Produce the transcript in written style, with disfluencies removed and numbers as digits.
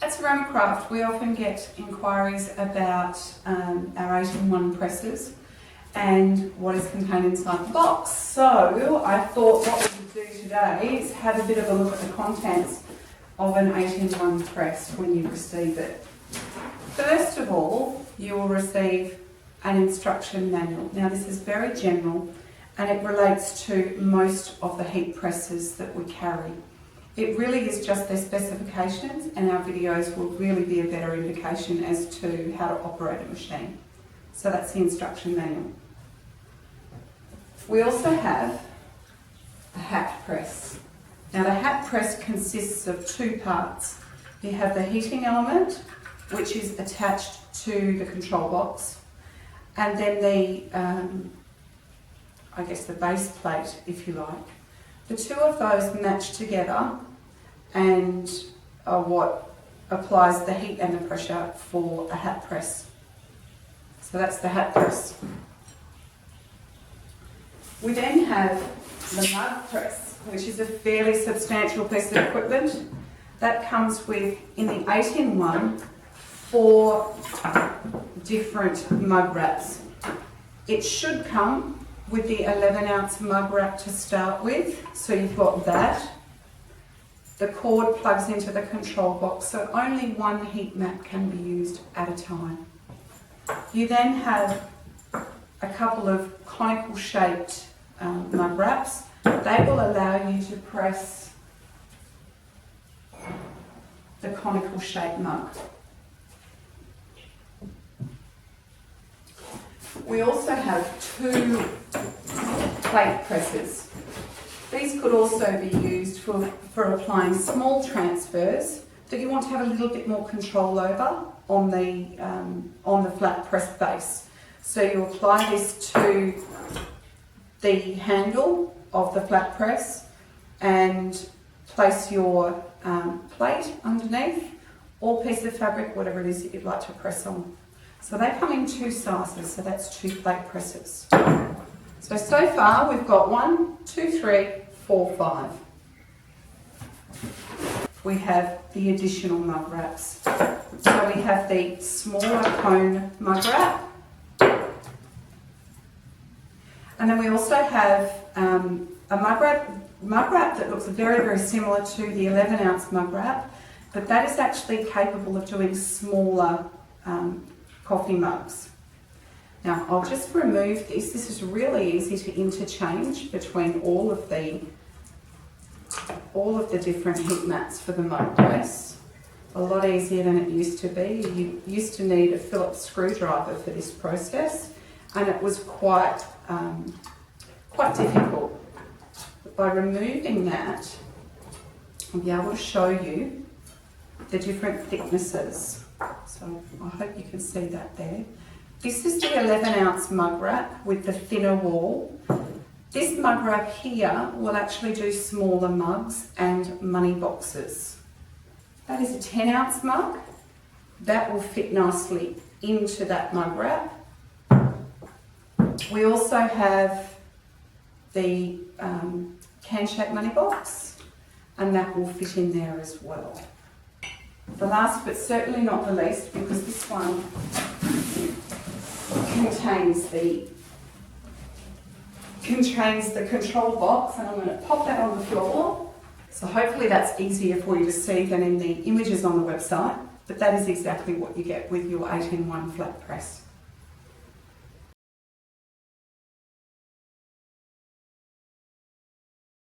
At Ceramicraft, we often get inquiries about our 8-in-1 presses and what is contained inside the box. So I thought what we could do today is have a bit of a look at the contents of an 8-in-1 press when you receive it. First of all, you will receive an instruction manual. Now this is very general and it relates to most of the heat presses that we carry. It really is just their specifications, and our videos will really be a better indication as to how to operate a machine. So that's the instruction manual. We also have a hat press. Now the hat press consists of two parts. You have the heating element, which is attached to the control box, and then the the base plate, if you like. The two of those match together and are what applies the heat and the pressure for a hat press. So that's the hat press. We then have the mug press, which is a fairly substantial piece of equipment. That comes with, in the 8-in-1, 4 different mug wraps. It should come with the 11-ounce mug wrap to start with, so you've got that. The cord plugs into the control box, so only one heat mat can be used at a time. You then have a couple of conical shaped mug wraps. They will allow you to press the conical shaped mug. We also have 2 plate presses. These could also be used for applying small transfers that you want to have a little bit more control over on the flat press base. So you apply this to the handle of the flat press and place your plate underneath, or piece of fabric, whatever it is that you'd like to press on. So they come in 2 sizes, so that's 2 plate presses. So far we've got 1, 2, 3, 4, 5. We have the additional mug wraps. So we have the smaller cone mug wrap. And then we also have a mug wrap that looks very, very similar to the 11-ounce mug wrap, but that is actually capable of doing smaller coffee mugs. Now I'll just remove this. This is really easy to interchange between all of the different heat mats for the mug press. A lot easier than it used to be. You used to need a Phillips screwdriver for this process, and it was quite difficult. But by removing that, I'll be able to show you the different thicknesses. So I hope you can see that there. This is the 11-ounce mug wrap with the thinner wall. This mug wrap here will actually do smaller mugs and money boxes. That is a 10-ounce mug. That will fit nicely into that mug wrap. We also have the can-shaped money box, and that will fit in there as well. The last but certainly not the least, because this one contains the control box, and I'm going to pop that on the floor. So hopefully that's easier for you to see than in the images on the website, but that is exactly what you get with your 8-in-1 flat press.